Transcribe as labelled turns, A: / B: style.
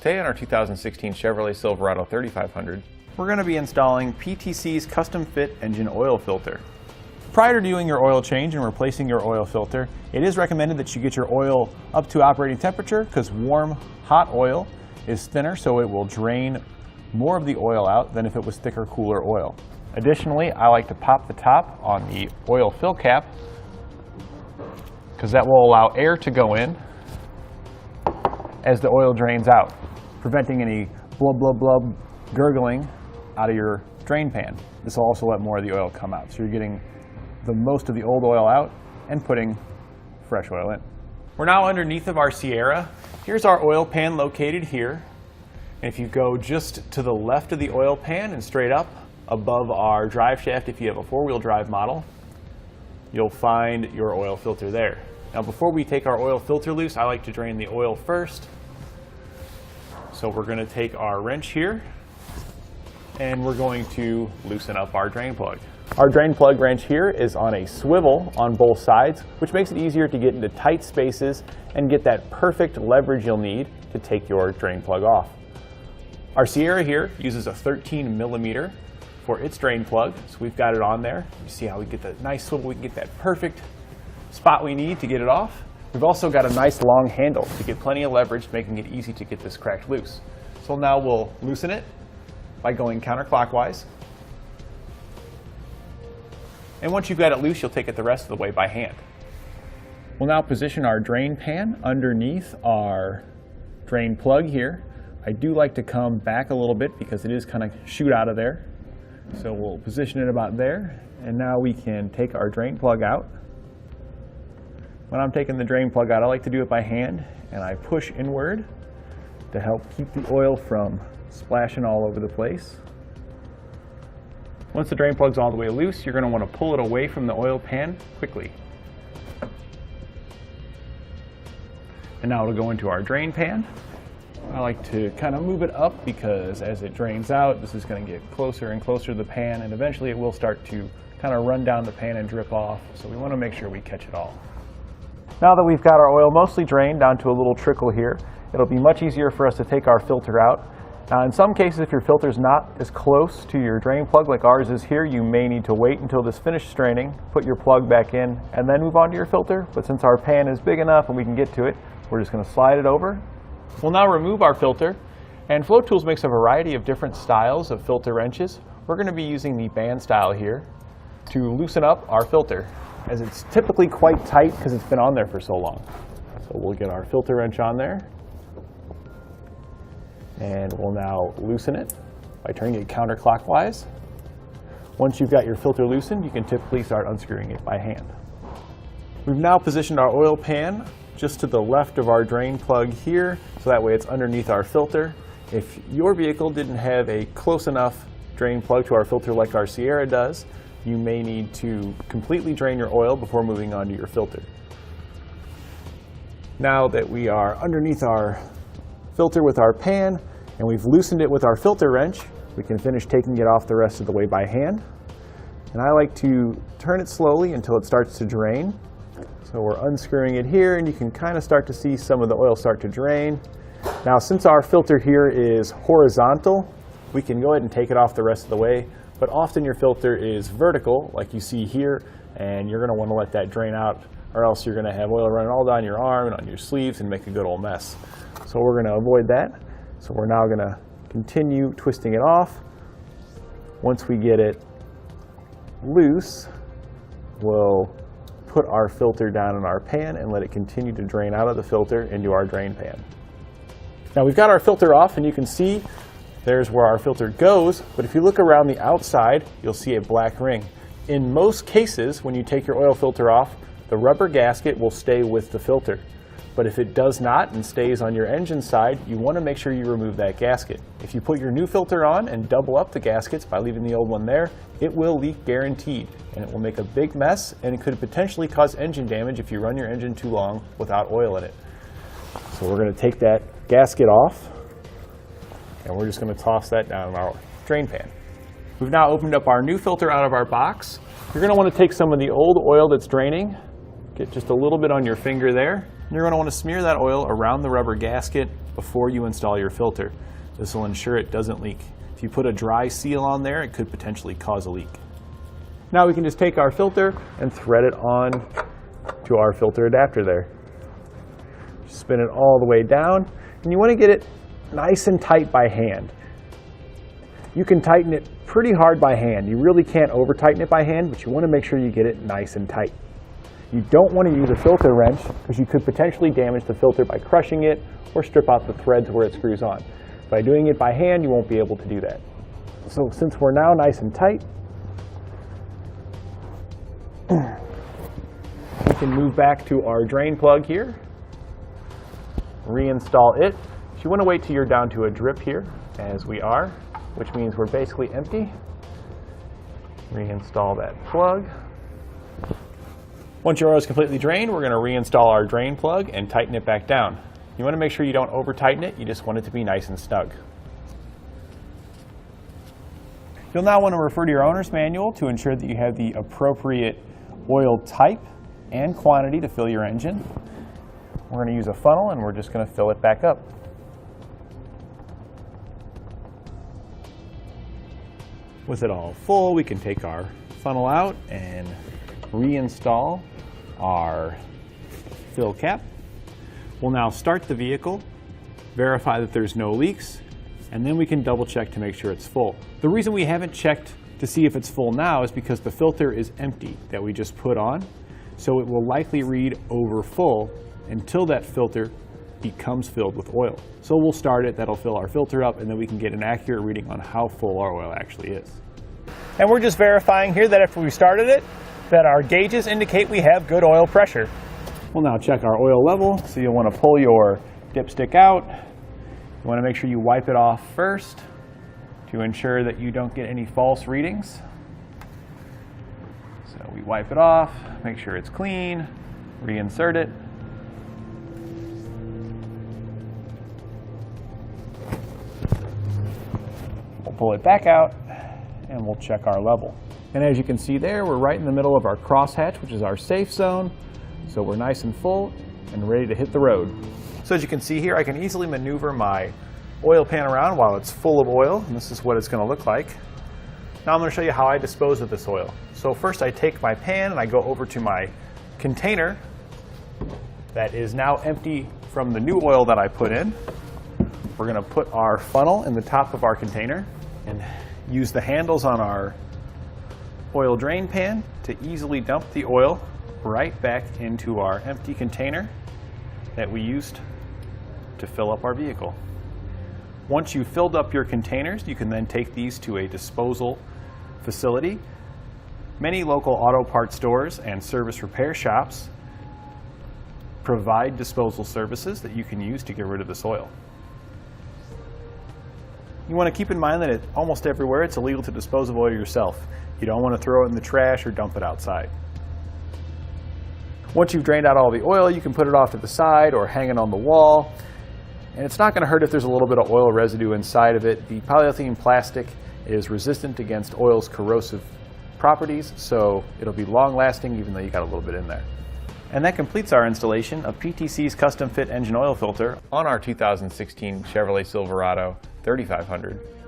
A: Today on our 2016 Chevrolet Silverado 3500, we're going to be installing PTC's custom fit engine oil filter. Prior to doing your oil change and replacing your oil filter, it is recommended that you get your oil up to operating temperature because warm, hot oil is thinner, so it will drain more of the oil out than if it was thicker, cooler oil. Additionally, I like to pop the top on the oil fill cap because that will allow air to go in as the oil drains out, preventing any blub, blub, blub gurgling out of your drain pan. This will also let more of the oil come out. So you're getting the most of the old oil out and putting fresh oil in. We're now underneath of our Sierra. Here's our oil pan located here. And if you go just to the left of the oil pan and straight up above our drive shaft, if you have a four-wheel drive model, you'll find your oil filter there. Now before we take our oil filter loose, I like to drain the oil first. So we're going to take our wrench here and we're going to loosen up our drain plug. Our drain plug wrench here is on a swivel on both sides, which makes it easier to get into tight spaces and get that perfect leverage you'll need to take your drain plug off. Our Sierra here uses a 13 millimeter for its drain plug, so we've got it on there. You see how we get that nice swivel, we can get that perfect spot we need to get it off. We've also got a nice long handle to get plenty of leverage, making it easy to get this cracked loose. So now we'll loosen it by going counterclockwise. And once you've got it loose, you'll take it the rest of the way by hand. We'll now position our drain pan underneath our drain plug here. I do like to come back a little bit because it is kind of shoot out of there. So we'll position it about there. And now we can take our drain plug out. When I'm taking the drain plug out, I like to do it by hand, and I push inward to help keep the oil from splashing all over the place. Once the drain plug's all the way loose, you're going to want to pull it away from the oil pan quickly. And now it'll go into our drain pan. I like to kind of move it up because as it drains out, this is going to get closer and closer to the pan, and eventually it will start to kind of run down the pan and drip off. So we want to make sure we catch it all. Now that we've got our oil mostly drained down to a little trickle here, it'll be much easier for us to take our filter out. Now in some cases, if your filter's not as close to your drain plug like ours is here, you may need to wait until this finished straining, put your plug back in, and then move on to your filter. But since our pan is big enough and we can get to it, we're just going to slide it over. We'll now remove our filter, and Flow Tools makes a variety of different styles of filter wrenches. We're going to be using the band style here to loosen up our filter, as it's typically quite tight because it's been on there for so long. So we'll get our filter wrench on there, and we'll now loosen it by turning it counterclockwise. Once you've got your filter loosened, you can typically start unscrewing it by hand. We've now positioned our oil pan just to the left of our drain plug here, so that way it's underneath our filter. If your vehicle didn't have a close enough drain plug to our filter like our Sierra does, you may need to completely drain your oil before moving on to your filter. Now that we are underneath our filter with our pan and we've loosened it with our filter wrench, we can finish taking it off the rest of the way by hand. And I like to turn it slowly until it starts to drain. So we're unscrewing it here, and you can kind of start to see some of the oil start to drain. Now since our filter here is horizontal, we can go ahead and take it off the rest of the way. But often your filter is vertical, like you see here, and you're going to want to let that drain out, or else you're going to have oil running all down your arm and on your sleeves and make a good old mess. So we're going to avoid that. So we're now going to continue twisting it off. Once we get it loose, we'll put our filter down in our pan and let it continue to drain out of the filter into our drain pan. Now we've got our filter off, and you can see there's where our filter goes, but if you look around the outside, you'll see a black ring. In most cases, when you take your oil filter off, the rubber gasket will stay with the filter. But if it does not and stays on your engine side, you want to make sure you remove that gasket. If you put your new filter on and double up the gaskets by leaving the old one there, it will leak guaranteed, and it will make a big mess, and it could potentially cause engine damage if you run your engine too long without oil in it. So we're going to take that gasket off, and we're just going to toss that down in our drain pan. We've now opened up our new filter out of our box. You're going to want to take some of the old oil that's draining, get just a little bit on your finger there, and you're going to want to smear that oil around the rubber gasket before you install your filter. This will ensure it doesn't leak. If you put a dry seal on there, it could potentially cause a leak. Now we can just take our filter and thread it on to our filter adapter there. Spin it all the way down, and you want to get it nice and tight by hand. You can tighten it pretty hard by hand. You really can't over tighten it by hand, but you want to make sure you get it nice and tight. You don't want to use a filter wrench because you could potentially damage the filter by crushing it or strip out the threads where it screws on. By doing it by hand, you won't be able to do that. So since we're now nice and tight, we can move back to our drain plug here, reinstall it. So you want to wait till you're down to a drip here, as we are, which means we're basically empty. Reinstall that plug. Once your oil is completely drained, we're going to reinstall our drain plug and tighten it back down. You want to make sure you don't over tighten it, you just want it to be nice and snug. You'll now want to refer to your owner's manual to ensure that you have the appropriate oil type and quantity to fill your engine. We're going to use a funnel and we're just going to fill it back up. With it all full, we can take our funnel out and reinstall our fill cap. We'll now start the vehicle, verify that there's no leaks, and then we can double check to make sure it's full. The reason we haven't checked to see if it's full now is because the filter is empty that we just put on, so it will likely read over full until that filter becomes filled with oil. So we'll start it, that'll fill our filter up, and then we can get an accurate reading on how full our oil actually is. And we're just verifying here that after we started it, that our gauges indicate we have good oil pressure. We'll now check our oil level, so you'll want to pull your dipstick out. You want to make sure you wipe it off first to ensure that you don't get any false readings. So we wipe it off, make sure it's clean, reinsert it. We'll pull it back out and we'll check our level. And as you can see there, we're right in the middle of our crosshatch, which is our safe zone. So we're nice and full and ready to hit the road. So as you can see here, I can easily maneuver my oil pan around while it's full of oil, and this is what it's going to look like. Now I'm going to show you how I dispose of this oil. So first I take my pan and I go over to my container that is now empty from the new oil that I put in. We're going to put our funnel in the top of our container and use the handles on our oil drain pan to easily dump the oil right back into our empty container that we used to fill up our vehicle. Once you've filled up your containers, you can then take these to a disposal facility. Many local auto parts stores and service repair shops provide disposal services that you can use to get rid of this oil. You want to keep in mind that almost everywhere it's illegal to dispose of oil yourself. You don't want to throw it in the trash or dump it outside. Once you've drained out all the oil, you can put it off to the side or hang it on the wall. And it's not going to hurt if there's a little bit of oil residue inside of it. The polyethylene plastic is resistant against oil's corrosive properties, so it'll be long lasting even though you got a little bit in there. And that completes our installation of PTC's custom fit engine oil filter on our 2016 Chevrolet Silverado 3500.